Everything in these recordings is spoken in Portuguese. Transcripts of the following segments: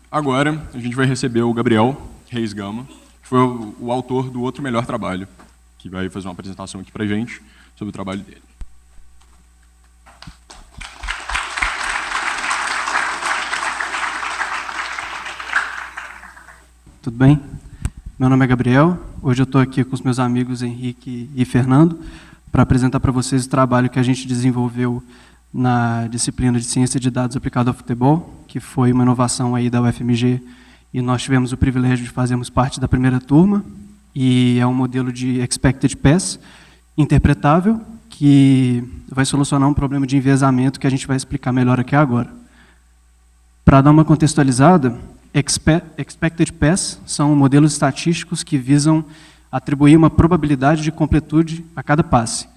Agora, a gente vai receber o Gabriel Reis Gama, que foi o autor do Outro Melhor Trabalho, que vai fazer uma apresentação aqui para a gente sobre o trabalho dele. Tudo bem? Meu nome é Gabriel. Hoje eu estou aqui com os meus amigos Henrique e Fernando para apresentar para vocês o trabalho que a gente desenvolveu na disciplina de Ciência de Dados aplicada ao futebol, que foi uma inovação aí da UFMG, e nós tivemos o privilégio de fazermos parte da primeira turma, e é um modelo de Expected Pass interpretável, que vai solucionar um problema de enviesamento que a gente vai explicar melhor aqui agora. Para dar uma contextualizada, Expected Pass são modelos estatísticos que visam atribuir uma probabilidade de completude a cada passe,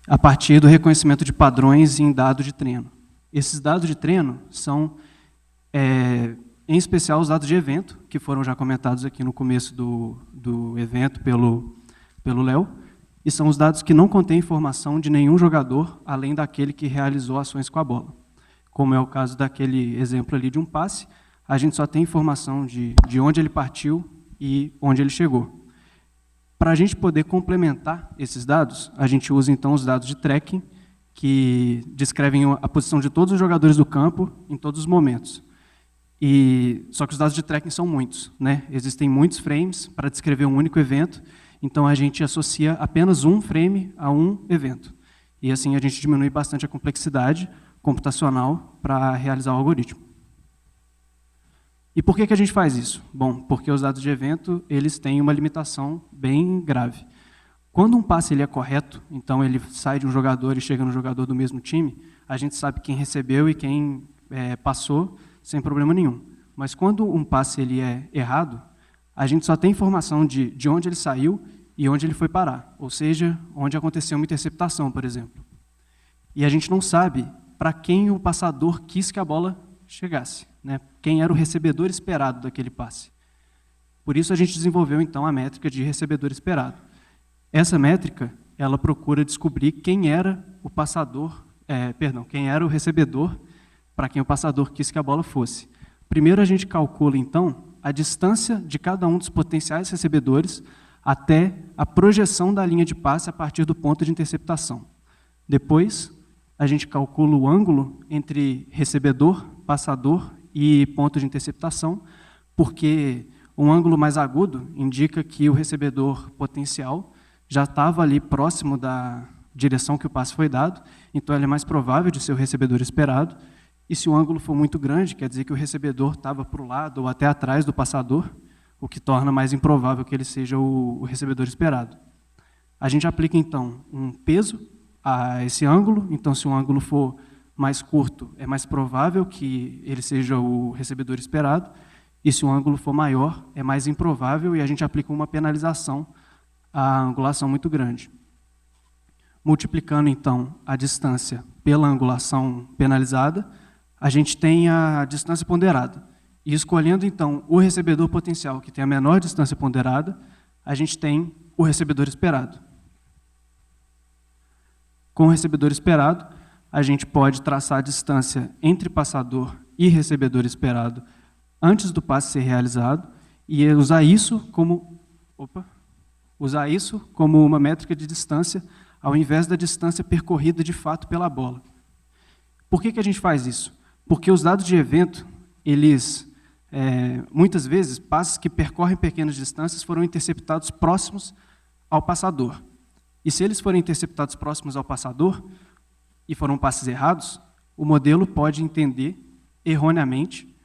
a partir do reconhecimento de padrões em dados de treino. Esses dados de treino são, em especial, os dados de evento, que foram já comentados aqui no começo do evento pelo Léo, e são os dados que não contêm informação de nenhum jogador, além daquele que realizou ações com a bola. Como é o caso daquele exemplo ali de um passe, a gente só tem informação de onde ele partiu e onde ele chegou. Para a gente poder complementar esses dados, a gente usa então os dados de tracking, que descrevem a posição de todos os jogadores do campo em todos os momentos. Só que os dados de tracking são muitos, né? Existem muitos frames para descrever um único evento, então a gente associa apenas um frame a um evento. E assim a gente diminui bastante a complexidade computacional para realizar o algoritmo. E por que a gente faz isso? Bom, porque os dados de evento eles têm uma limitação bem grave. Quando um passe ele é correto, então ele sai de um jogador e chega no jogador do mesmo time, a gente sabe quem recebeu e quem passou sem problema nenhum. Mas quando um passe ele é errado, a gente só tem informação de onde ele saiu e onde ele foi parar, ou seja, onde aconteceu uma interceptação, por exemplo. E a gente não sabe para quem o passador quis que a bola chegasse, né? Quem era o recebedor esperado daquele passe. Por isso a gente desenvolveu então a métrica de recebedor esperado. Essa métrica, ela procura descobrir quem era o passador, quem era o recebedor para quem o passador quis que a bola fosse. Primeiro a gente calcula então a distância de cada um dos potenciais recebedores até a projeção da linha de passe a partir do ponto de interceptação. Depois a gente calcula o ângulo entre recebedor, passador e ponto de interceptação, porque um ângulo mais agudo indica que o recebedor potencial já estava ali próximo da direção que o passe foi dado, então ele é mais provável de ser o recebedor esperado, e se o ângulo for muito grande, quer dizer que o recebedor estava para o lado ou até atrás do passador, o que torna mais improvável que ele seja o recebedor esperado. A gente aplica, então, um peso a esse ângulo, então se o ângulo for mais curto, é mais provável que ele seja o recebedor esperado, e se o ângulo for maior, é mais improvável, e a gente aplica uma penalização à angulação muito grande. Multiplicando, então, a distância pela angulação penalizada, a gente tem a distância ponderada. E escolhendo, então, o recebedor potencial, que tem a menor distância ponderada, a gente tem o recebedor esperado. Com o recebedor esperado, a gente pode traçar a distância entre passador e recebedor esperado antes do passe ser realizado e usar isso como uma métrica de distância ao invés da distância percorrida de fato pela bola. Por que a gente faz isso? Porque os dados de evento, eles, muitas vezes, passes que percorrem pequenas distâncias foram interceptados próximos ao passador. E se eles forem interceptados próximos ao passador, e foram passes errados, o modelo pode entender, erroneamente,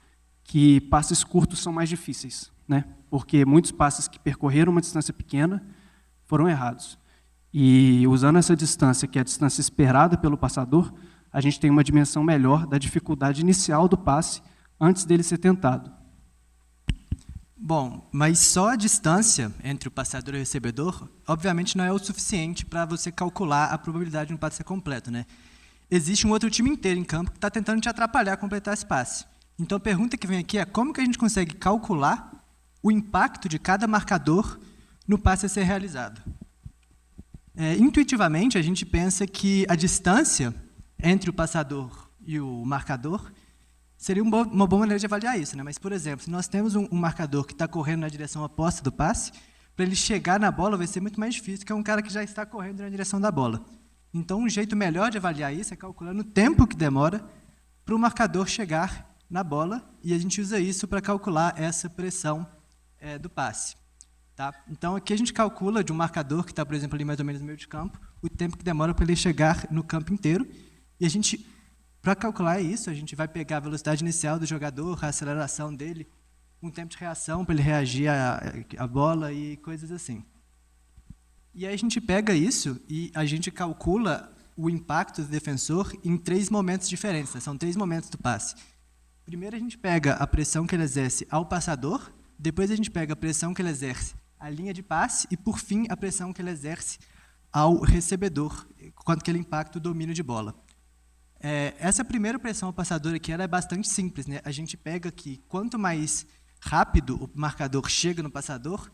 que passes curtos são mais difíceis, né? Porque muitos passes que percorreram uma distância pequena foram errados. E usando essa distância, que é a distância esperada pelo passador, a gente tem uma dimensão melhor da dificuldade inicial do passe antes dele ser tentado. Bom, mas só a distância entre o passador e o recebedor, obviamente, não é o suficiente para você calcular a probabilidade de um passe ser completo, né? Existe um outro time inteiro em campo que está tentando te atrapalhar a completar esse passe. Então, a pergunta que vem aqui é como que a gente consegue calcular o impacto de cada marcador no passe a ser realizado? Intuitivamente, a gente pensa que a distância entre o passador e o marcador seria uma boa maneira de avaliar isso, né? Mas, por exemplo, se nós temos um marcador que está correndo na direção oposta do passe, para ele chegar na bola vai ser muito mais difícil que um cara que já está correndo na direção da bola. Então, um jeito melhor de avaliar isso é calculando o tempo que demora para o marcador chegar na bola, e a gente usa isso para calcular essa pressão do passe. Tá? Então, aqui a gente calcula de um marcador que está, por exemplo, ali mais ou menos no meio de campo, o tempo que demora para ele chegar no campo inteiro, e a gente, para calcular isso, a gente vai pegar a velocidade inicial do jogador, a aceleração dele, um tempo de reação para ele reagir à bola e coisas assim. E aí a gente pega isso e a gente calcula o impacto do defensor em 3 momentos diferentes, né? São 3 momentos do passe. Primeiro a gente pega a pressão que ele exerce ao passador, depois a gente pega a pressão que ele exerce à linha de passe e, por fim, a pressão que ele exerce ao recebedor, quanto que ele impacta o domínio de bola. Essa primeira pressão ao passador aqui ela é bastante simples, né? A gente pega que quanto mais rápido o marcador chega no passador,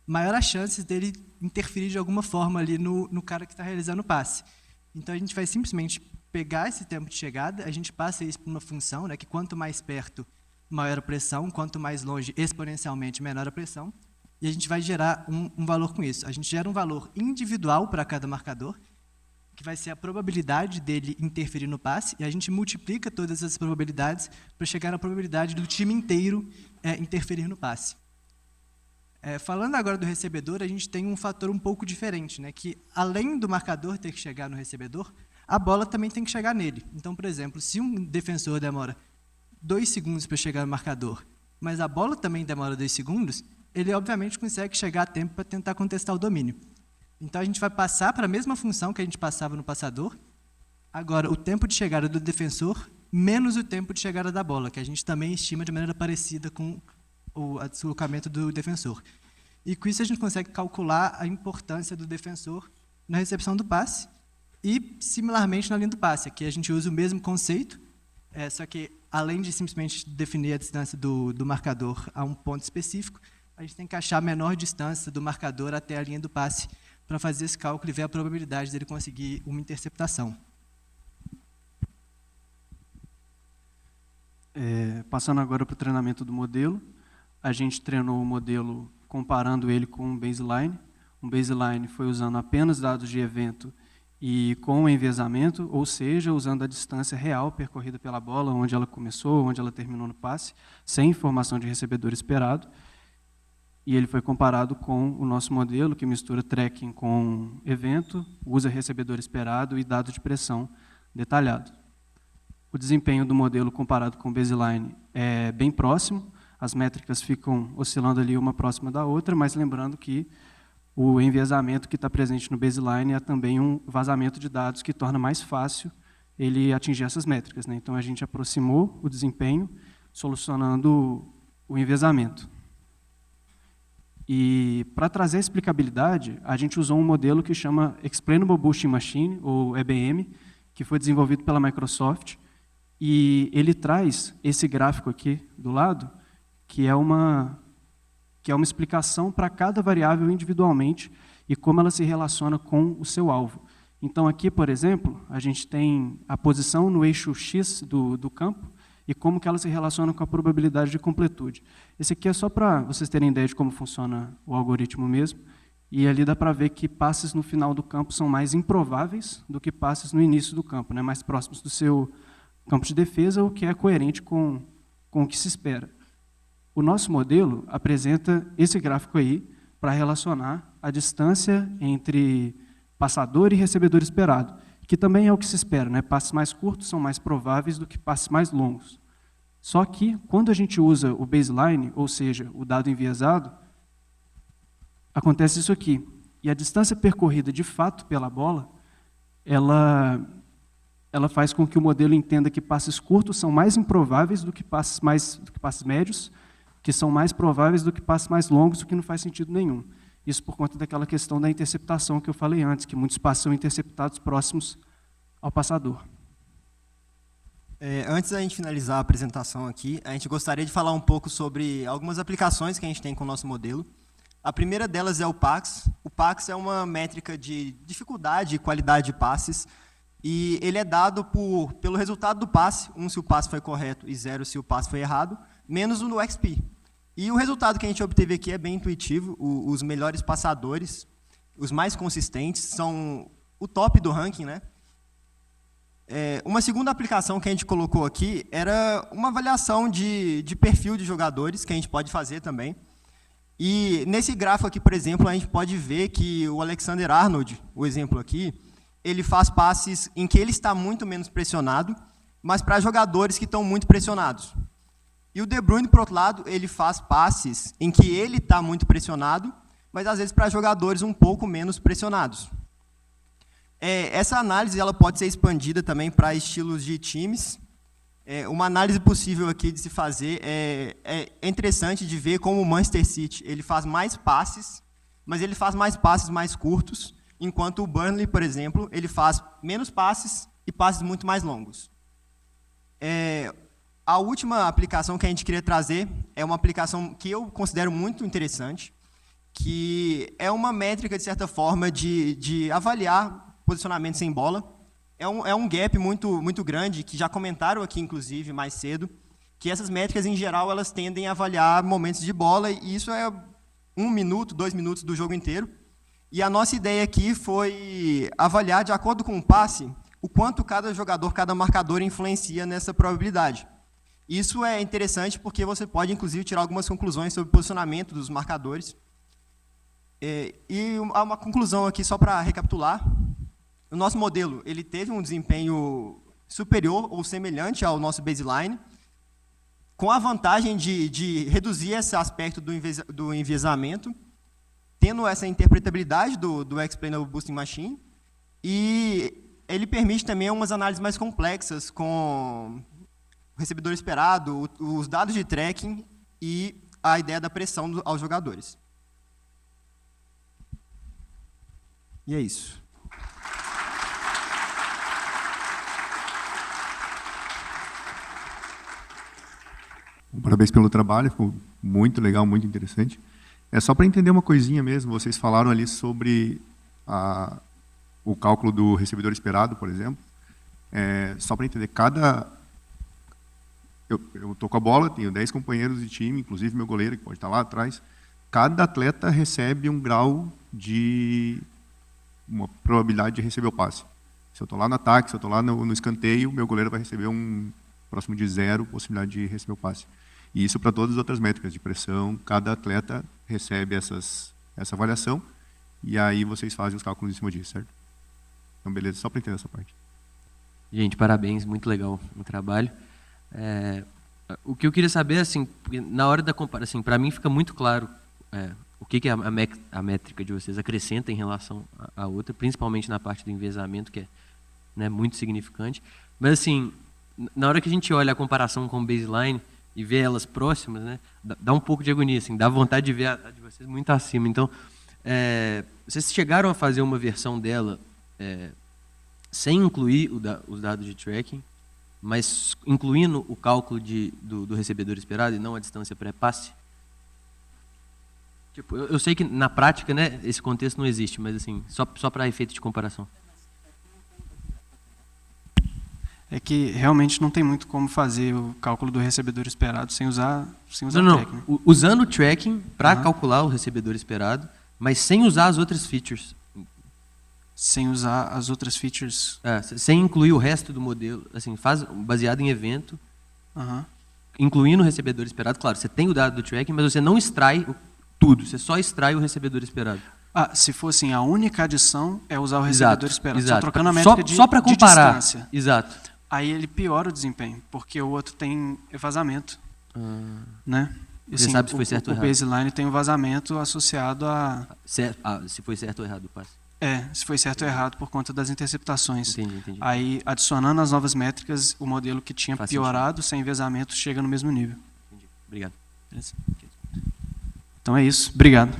maior as chances dele interferir de alguma forma ali no cara que está realizando o passe. Então, a gente vai simplesmente pegar esse tempo de chegada, a gente passa isso por uma função, né, que quanto mais perto, maior a pressão, quanto mais longe, exponencialmente, menor a pressão, e a gente vai gerar um valor com isso. A gente gera um valor individual para cada marcador, que vai ser a probabilidade dele interferir no passe, e a gente multiplica todas essas probabilidades para chegar na probabilidade do time inteiro interferir no passe. Falando agora do recebedor, a gente tem um fator um pouco diferente, né, que além do marcador ter que chegar no recebedor, a bola também tem que chegar nele. Então, por exemplo, se um defensor demora 2 segundos para chegar no marcador, mas a bola também demora 2 segundos, ele obviamente consegue chegar a tempo para tentar contestar o domínio. Então, a gente vai passar para a mesma função que a gente passava no passador, agora o tempo de chegada do defensor menos o tempo de chegada da bola, que a gente também estima de maneira parecida com o deslocamento do defensor. E com isso a gente consegue calcular a importância do defensor na recepção do passe e, similarmente, na linha do passe. Aqui a gente usa o mesmo conceito, só que, além de simplesmente definir a distância do marcador a um ponto específico, a gente tem que achar a menor distância do marcador até a linha do passe para fazer esse cálculo e ver a probabilidade dele conseguir uma interceptação. Passando agora para o treinamento do modelo, a gente treinou o modelo comparando ele com um baseline. Um baseline foi usando apenas dados de evento e com enviesamento, ou seja, usando a distância real percorrida pela bola, onde ela começou, onde ela terminou no passe, sem informação de recebedor esperado. E ele foi comparado com o nosso modelo, que mistura tracking com evento, usa recebedor esperado e dado de pressão detalhado. O desempenho do modelo comparado com o baseline é bem próximo, as métricas ficam oscilando ali uma próxima da outra, mas lembrando que o enviesamento que está presente no baseline é também um vazamento de dados que torna mais fácil ele atingir essas métricas, né? Então, a gente aproximou o desempenho solucionando o enviesamento. E, para trazer a explicabilidade, a gente usou um modelo que chama Explainable Boosting Machine, ou EBM, que foi desenvolvido pela Microsoft, e ele traz esse gráfico aqui do lado, que é uma explicação para cada variável individualmente e como ela se relaciona com o seu alvo. Então, aqui, por exemplo, a gente tem a posição no eixo X do campo e como que ela se relaciona com a probabilidade de completude. Esse aqui é só para vocês terem ideia de como funciona o algoritmo mesmo, e ali dá para ver que passes no final do campo são mais improváveis do que passes no início do campo, né, mais próximos do seu campo de defesa, o que é coerente com o que se espera. O nosso modelo apresenta esse gráfico aí para relacionar a distância entre passador e recebedor esperado, que também é o que se espera, né? Passes mais curtos são mais prováveis do que passes mais longos. Só que, quando a gente usa o baseline, ou seja, o dado enviesado, acontece isso aqui. E a distância percorrida de fato pela bola, ela faz com que o modelo entenda que passes curtos são mais improváveis do que passes médios, que são mais prováveis do que passes mais longos, o que não faz sentido nenhum. Isso por conta daquela questão da interceptação que eu falei antes, que muitos passes são interceptados próximos ao passador. Antes da gente finalizar a apresentação aqui, a gente gostaria de falar um pouco sobre algumas aplicações que a gente tem com o nosso modelo. A primeira delas é o PAX. O PAX é uma métrica de dificuldade e qualidade de passes, E ele é dado pelo resultado do passe, 1 se o passe foi correto e 0 se o passe foi errado, menos o no XP. E o resultado que a gente obteve aqui é bem intuitivo. Os melhores passadores, os mais consistentes, são o top do ranking, né? Uma segunda aplicação que a gente colocou aqui era uma avaliação de perfil de jogadores, que a gente pode fazer também. E nesse gráfico aqui, por exemplo, a gente pode ver que o Alexander Arnold, o exemplo aqui, ele faz passes em que ele está muito menos pressionado, mas para jogadores que estão muito pressionados. E o De Bruyne, por outro lado, ele faz passes em que ele está muito pressionado, mas às vezes para jogadores um pouco menos pressionados. Essa análise ela pode ser expandida também para estilos de times. Uma análise possível aqui de se fazer é interessante de ver como o Manchester City ele faz mais passes, mas ele faz mais passes mais curtos, enquanto o Burnley, por exemplo, ele faz menos passes e passes muito mais longos. A última aplicação que a gente queria trazer é uma aplicação que eu considero muito interessante, que é uma métrica, de certa forma, de avaliar posicionamento sem bola. É um gap muito grande, que já comentaram aqui, inclusive, mais cedo, que essas métricas, em geral, elas tendem a avaliar momentos de bola, e isso é 1 minuto, 2 minutos do jogo inteiro. E a nossa ideia aqui foi avaliar, de acordo com o passe, o quanto cada jogador, cada marcador influencia nessa probabilidade. Isso é interessante porque você pode, inclusive, tirar algumas conclusões sobre o posicionamento dos marcadores. E uma conclusão aqui, só para recapitular. O nosso modelo ele teve um desempenho superior ou semelhante ao nosso baseline, com a vantagem de reduzir esse aspecto do enviesamento, tendo essa interpretabilidade do Explainable Boosting Machine, e ele permite também umas análises mais complexas com o recebedor esperado, os dados de tracking e a ideia da pressão aos jogadores. E é isso. Parabéns pelo trabalho, ficou muito legal, muito interessante. Só para entender uma coisinha mesmo, vocês falaram ali sobre o cálculo do recebedor esperado, por exemplo. Só para entender, eu estou com a bola, tenho 10 companheiros de time, inclusive meu goleiro, que pode estar lá atrás. Cada atleta recebe um grau de uma probabilidade de receber o passe. Se eu estou lá no ataque, se eu estou lá no escanteio, meu goleiro vai receber próximo de 0 possibilidade de receber o passe. E isso para todas as outras métricas de pressão, cada atleta recebe essa avaliação, e aí vocês fazem os cálculos em cima disso, certo? Então, beleza, só para entender essa parte. Gente, parabéns, muito legal o trabalho. O que eu queria saber, assim, na hora da comparação, para mim fica muito claro o que a métrica de vocês acrescenta em relação à outra, principalmente na parte do enviesamento, que é, né, muito significante. Mas, assim, na hora que a gente olha a comparação com o baseline e vê elas próximas, né, dá um pouco de agonia, assim, dá vontade de ver a de vocês muito acima. Então, vocês chegaram a fazer uma versão dela sem incluir os dados de tracking, mas incluindo o cálculo do recebedor esperado e não a distância pré-passe? Tipo, eu sei que na prática, né, esse contexto não existe, mas assim, só para efeito de comparação. É que realmente não tem muito como fazer o cálculo do recebedor esperado sem usar não, tracking. Usando o tracking para calcular o recebedor esperado, mas sem usar as outras features. Sem usar as outras features. Sem incluir o resto do modelo, assim, faz baseado em evento, Uhum. incluindo o recebedor esperado. Claro, você tem o dado do tracking, mas você não extrai tudo, você só extrai o recebedor esperado. Se fosse a única adição, é usar o recebedor esperado. Exato. Só trocando a métrica Só para comparar. de distância. Exato. Aí ele piora o desempenho, porque o outro tem vazamento. Né? Você Assim, sabe se foi certo ou errado. O baseline tem um vazamento associado a... Se foi certo ou errado o passe. se foi certo ou errado por conta das interceptações. Entendi. Aí, adicionando as novas métricas, o modelo que tinha Faz piorado, sem vazamento, chega no mesmo nível. Entendi. Obrigado. Beleza? Então é isso. Obrigado.